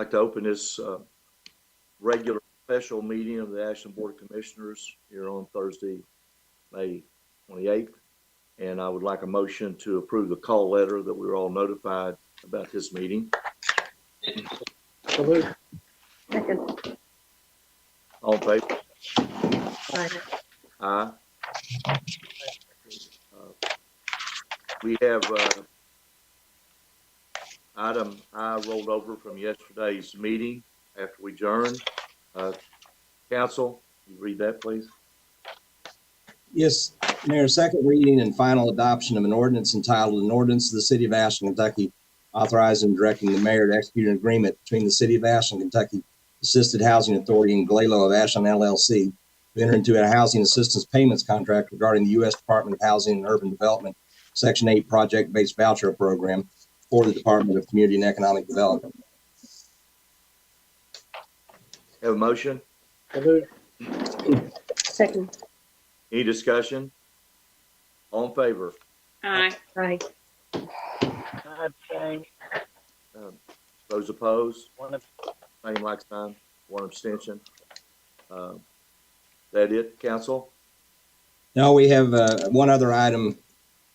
I'd like to open this regular special meeting of the Ashland Board of Commissioners here on Thursday, May 28th. And I would like a motion to approve the call letter that we were all notified about this meeting. Second. All in favor? Aye. Aye. We have item I rolled over from yesterday's meeting after we adjourned. Council, you read that, please. Yes, Mayor, second reading and final adoption of an ordinance entitled An Ordinance of the City of Ashland, Kentucky, authorizing and directing the mayor to execute an agreement between the City of Ashland, Kentucky Assisted Housing Authority and Glalo of Ashland, LLC, to enter into a housing assistance payments contract regarding the U.S. Department of Housing and Urban Development Section 8 project-based voucher program for the Department of Community and Economic Development. Have a motion? Second. Any discussion? All in favor? Aye. Aye. I abstain. Those opposed? One of, Same like sign, one abstention. That it, council? Now we have one other item,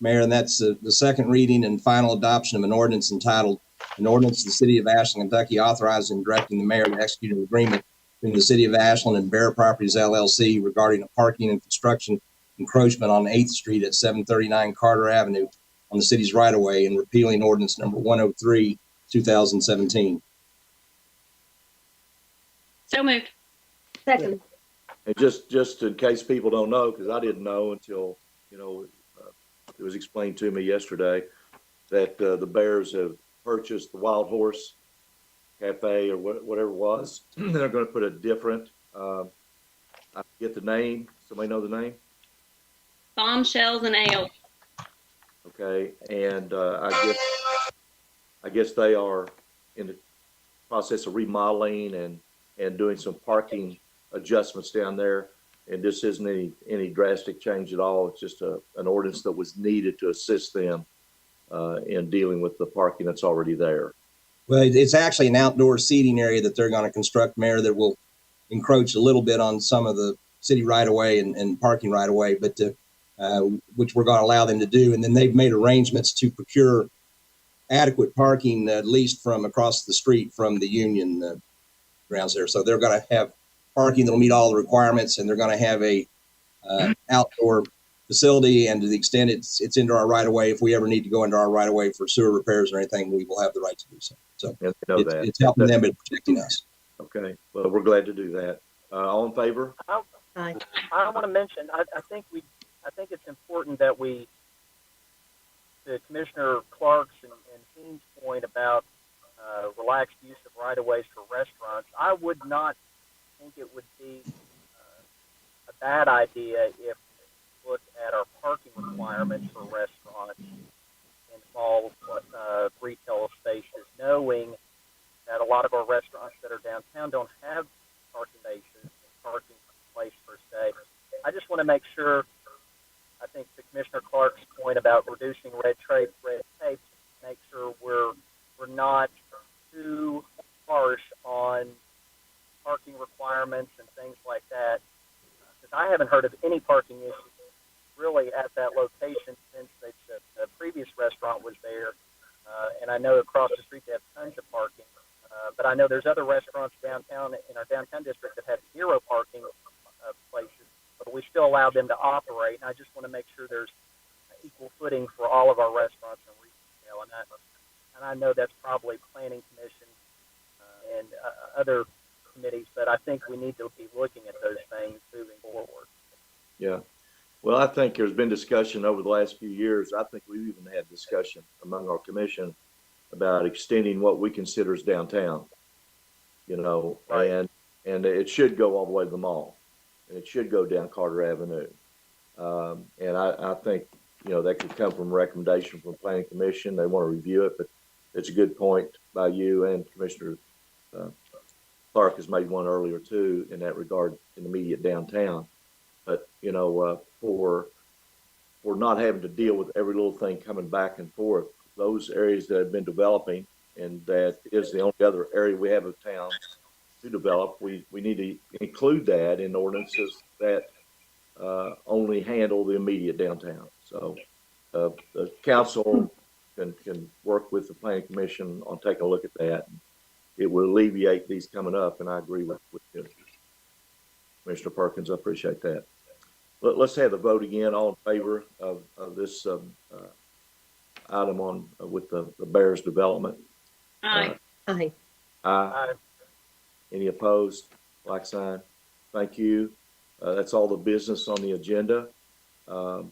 Mayor, and that's the second reading and final adoption of an ordinance entitled An Ordinance of the City of Ashland, Kentucky, authorizing and directing the mayor to execute an agreement between the City of Ashland and Bear Properties, LLC, regarding a parking and construction encroachment on 8th Street at 739 Carter Avenue on the city's right-of-way, and repealing ordinance number 103, 2017. So moved. Second. And just in case people don't know, because I didn't know until, it was explained to me yesterday that the Bears have purchased the Wild Horse Cafe or whatever it was. They're going to put a different, I forget the name. Somebody know the name? Bombshells and ale. Okay, and I guess they are in the process of remodeling and doing some parking adjustments down there. And this isn't any drastic change at all. It's just an ordinance that was needed to assist them in dealing with the parking that's already there. Well, it's actually an outdoor seating area that they're going to construct, Mayor, that will encroach a little bit on some of the city right-of-way and parking right-of-way, but which we're going to allow them to do. And then they've made arrangements to procure adequate parking, at least from across the street from the Union grounds there. So they're going to have parking that'll meet all the requirements, and they're going to have a outdoor facility. And to the extent it's into our right-of-way, if we ever need to go into our right-of-way for sewer repairs or anything, we will have the right to do so. So Yeah, they know that. it's helping them and protecting us. Okay, well, we're glad to do that. All in favor? Aye. I want to mention, I think it's important that to Commissioner Clark's and Dean's point about relaxed use of right-of-ways for restaurants, I would not think it would be a bad idea if we look at our parking requirements for restaurants and small retail spaces, knowing that a lot of our restaurants that are downtown don't have parking bases, parking place per se. I just want to make sure, I think to Commissioner Clark's point about reducing red tape, make sure we're not too harsh on parking requirements and things like that. Because I haven't heard of any parking issues really at that location since the previous restaurant was there. And I know across the street they have tons of parking. But I know there's other restaurants downtown in our downtown district that have zero parking places, but we still allow them to operate. And I just want to make sure there's equal footing for all of our restaurants and retail. And I know that's probably Planning Commission and other committees, but I think we need to be looking at those things moving forward. Yeah. Well, I think there's been discussion over the last few years. I think we've even had discussion among our commission about extending what we consider as downtown, Right. and it should go all the way to the mall, and it should go down Carter Avenue. And I think, that could come from a recommendation from the Planning Commission. They want to review it, but it's a good point by you, and Commissioner Clark has made one earlier too in that regard in the immediate downtown. But, for not having to deal with every little thing coming back and forth, those areas that have been developing and that is the only other area we have of town to develop. We need to include that in ordinances that only handle the immediate downtown. So the council can work with the planning commission on taking a look at that. It will alleviate these coming up, and I agree with you, Commissioner Perkins. I appreciate that. Let's have the vote again. All in favor of this item on with the Bears development? Aye. Aye. Aye. Any opposed? Like sign. Thank you. That's all the business on the agenda. We're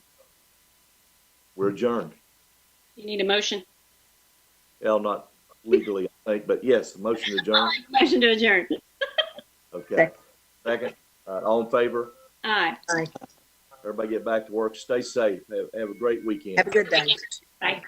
adjourned. You need a motion? Well, not legally, I think, but yes, the motion to adjourn. Motion to adjourn. Okay. Second. All in favor? Aye. Aye. Everybody get back to work. Stay safe. Have a great weekend. Have a good day. Bye.